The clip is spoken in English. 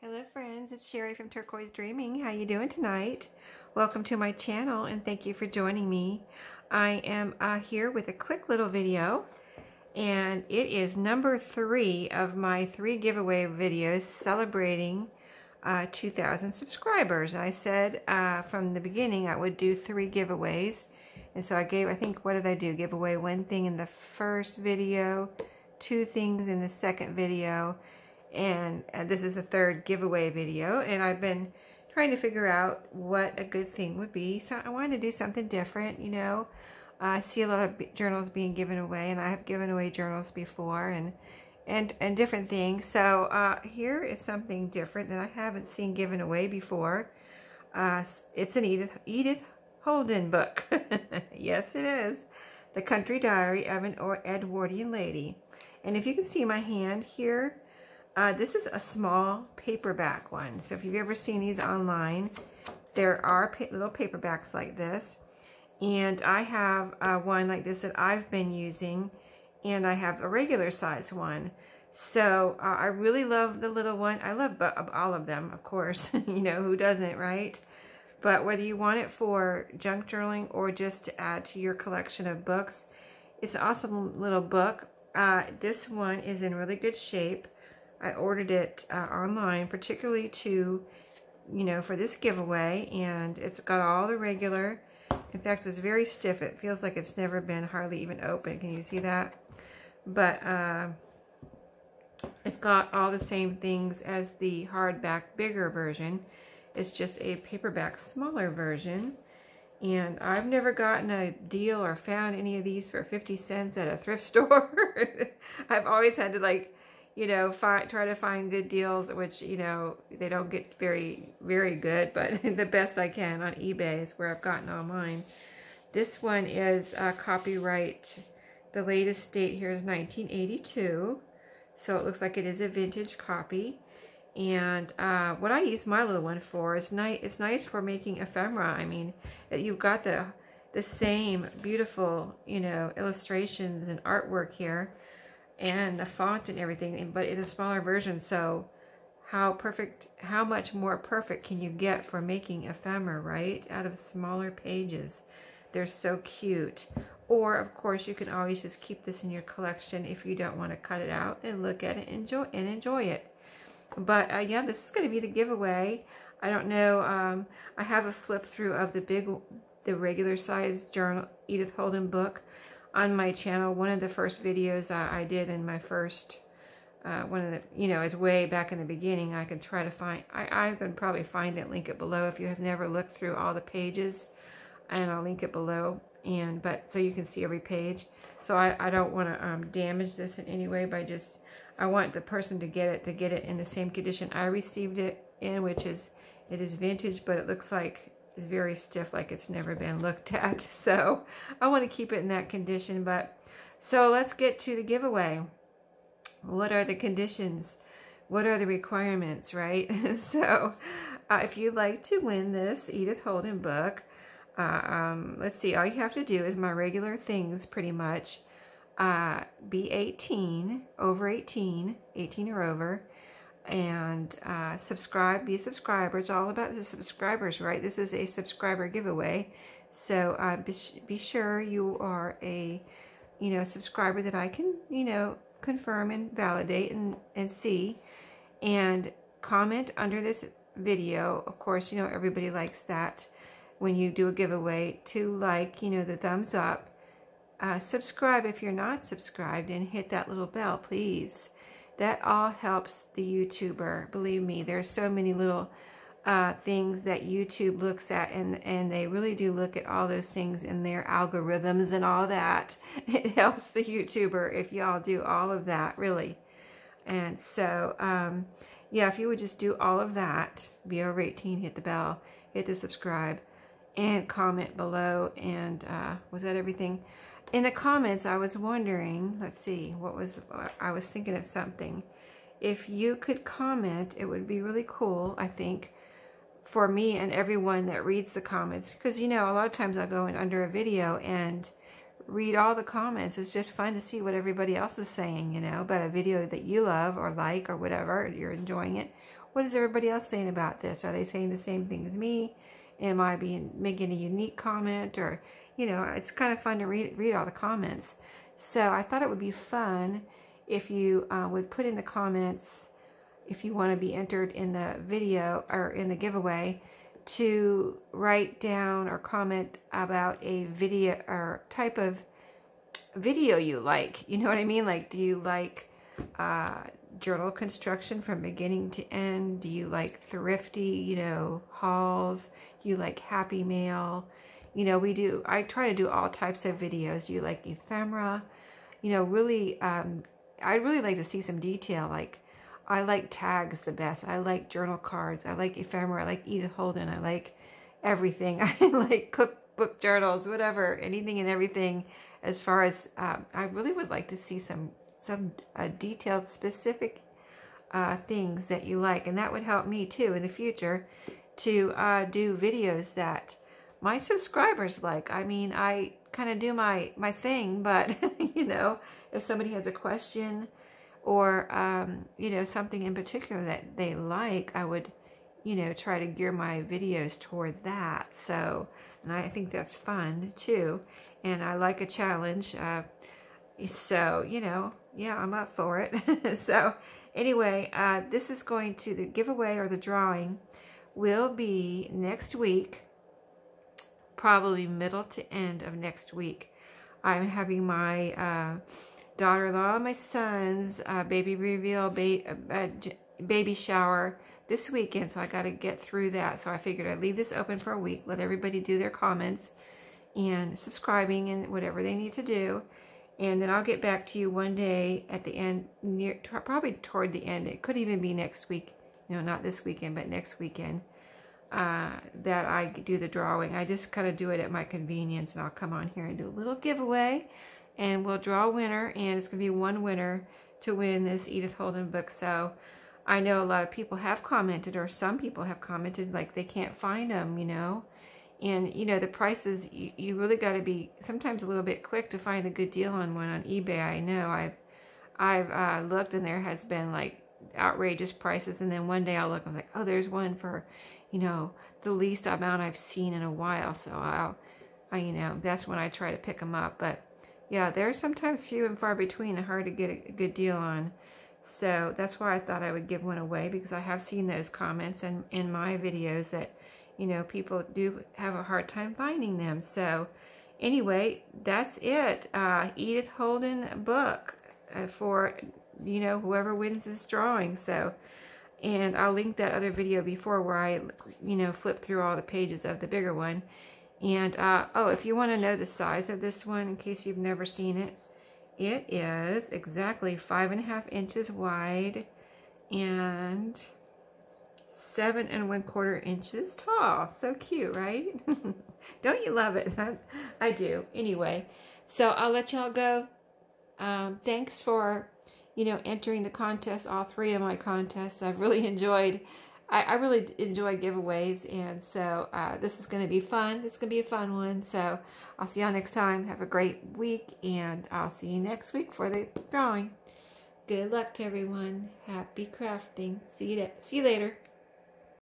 Hello friends, it's Sherry from Turquoise Dreaming. How you doing tonight? Welcome to my channel and thank you for joining me. I am here with a quick little video, and it is number 3 of my 3 giveaway videos celebrating 2,000 subscribers. I said from the beginning I would do 3 giveaways, and so I think, what did I do? Give away 1 thing in the first video, 2 things in the second video, and this is the 3rd giveaway video, and I've been trying to figure out what a good thing would be. So I wanted to do something different, you know. I see a lot of journals being given away, and I have given away journals before, and different things. So here is something different that I haven't seen given away before. It's an Edith Holden book. Yes, it is. The Country Diary of an Edwardian Lady. And if you can see my hand here, this is a small paperback one. So if you've ever seen these online, there are little paperbacks like this. And I have one like this that I've been using, and I have a regular size one. So I really love the little one. I love all of them, of course. You know, who doesn't, right? But whether you want it for junk journaling or just to add to your collection of books, it's an awesome little book. This one is in really good shape. I ordered it online, particularly to, you know, for this giveaway, and it's got all the regular. In fact, it's very stiff. It feels like it's never been hardly even open. Can you see that? But it's got all the same things as the hardback bigger version. It's just a paperback smaller version. And I've never gotten a deal or found any of these for 50 cents at a thrift store. I've always had to, like, you know, try to find good deals, which, you know, they don't get very, very good, but the best I can on eBay is where I've gotten all mine. This one is copyright. The latest date here is 1982, so it looks like it is a vintage copy. And what I use my little one for is it's nice for making ephemera. I mean, you've got the same beautiful, you know, illustrations and artwork here, and the font and everything, but in a smaller version. So how much more perfect can you get for making ephemera, right? Out of smaller pages. They're so cute. Or of course you can always just keep this in your collection if you don't want to cut it out and look at it and enjoy it. But yeah, this is going to be the giveaway. I don't know, I have a flip through of the regular size journal Edith Holden book on my channel. One of the first videos I did in my first, one of the, you know, it's way back in the beginning. I could try to find, I could probably find it, link it below if you have never looked through all the pages, and I'll link it below, but so you can see every page. So I don't want to damage this in any way by I want the person to get it in the same condition I received it in, which is, it is vintage, but it looks like it's very stiff, like it's never been looked at. So I want to keep it in that condition. But so let's get to the giveaway. What are the conditions? What are the requirements, right? So if you'd like to win this Edith Holden book, let's see, all you have to do is my regular things, pretty much. Be 18, over 18 or over, and subscribe, be a subscriber. It's all about the subscribers, right? This is a subscriber giveaway, so be sure you are a, you know, subscriber that I can, you know, confirm and validate and see, and comment under this video. Of course, you know, everybody likes that when you do a giveaway, to like, you know, the thumbs up. Subscribe if you're not subscribed, and hit that little bell, please. That all helps the YouTuber. Believe me, there's so many little things that YouTube looks at, and they really do look at all those things in their algorithms and all that. It helps the YouTuber if y'all do all of that, really. And so, yeah, if you would just do all of that, be over 18, hit the bell, hit the subscribe, and comment below. And was that everything? In the comments, I was wondering, let's see, I was thinking of something. If you could comment, it would be really cool, I think, for me and everyone that reads the comments. Because, you know, a lot of times I'll go in under a video and read all the comments. It's just fun to see what everybody else is saying, you know, about a video that you love or like or whatever, you're enjoying it. what is everybody else saying about this? Are they saying the same thing as me? Am I making a unique comment? Or, you know, it's kind of fun to read all the comments. So I thought it would be fun if you would put in the comments, if you want to be entered in the video or in the giveaway, to write down or comment about a video or type of video you like. You know what I mean? Like, do you like journal construction from beginning to end? Do you like thrifty, you know, hauls? Do you like happy mail? You know, I try to do all types of videos. Do you like ephemera? You know, really, I'd really like to see some detail. Like, I like tags the best. I like journal cards. I like ephemera. I like Edith Holden. I like everything. I like cookbook journals, whatever, anything and everything. As far as, I really would like to see some detailed, specific things that you like. And that would help me too in the future to do videos that my subscribers like. I mean, I kind of do my thing, but you know, if somebody has a question or you know, something in particular that they like, I would, you know, try to gear my videos toward that. So, and I think that's fun too, and I like a challenge. So, you know, yeah, I'm up for it. So anyway, this is going to, the giveaway or the drawing will be next week, probably middle to end of next week. I'm having my daughter-in-law, my son's baby reveal, baby shower this weekend, so I got to get through that. So I figured I'd leave this open for a week, let everybody do their comments and subscribing and whatever they need to do, and then I'll get back to you one day at the end, probably toward the end. It could even be next week, you know, not this weekend, but next weekend, that I do the drawing. I just kind of do it at my convenience, and I'll come on here and do a little giveaway. And we'll draw a winner, and it's going to be one winner to win this Edith Holden book. So I know a lot of people have commented, or some people have commented, like they can't find them, you know. And, you know, the prices, you really got to be sometimes a little bit quick to find a good deal on one on eBay. I know I've looked, and there has been like outrageous prices. And then one day I'll look, and I'm like, oh, there's one for, you know, the least amount I've seen in a while. So I you know, that's when I try to pick them up. But yeah, they're sometimes few and far between and hard to get a good deal on. So that's why I thought I would give one away, because I have seen those comments in my videos that, you know, people do have a hard time finding them. So anyway, that's it. Edith Holden book for, you know, whoever wins this drawing. So, and I'll link that other video before where I, you know, flip through all the pages of the bigger one. And, oh, if you want to know the size of this one, in case you've never seen it, it is exactly 5.5 inches wide and 7 1/4 inches tall. So cute, right? Don't you love it? I do. Anyway, so I'll let y'all go. Thanks for, you know, entering the contest, all 3 of my contests. I've really enjoyed, I really enjoy giveaways, and so this is going to be fun. This is going to be a fun one. So I'll see y'all next time. Have a great week, and I'll see you next week for the drawing. Good luck to everyone. Happy crafting. See you later.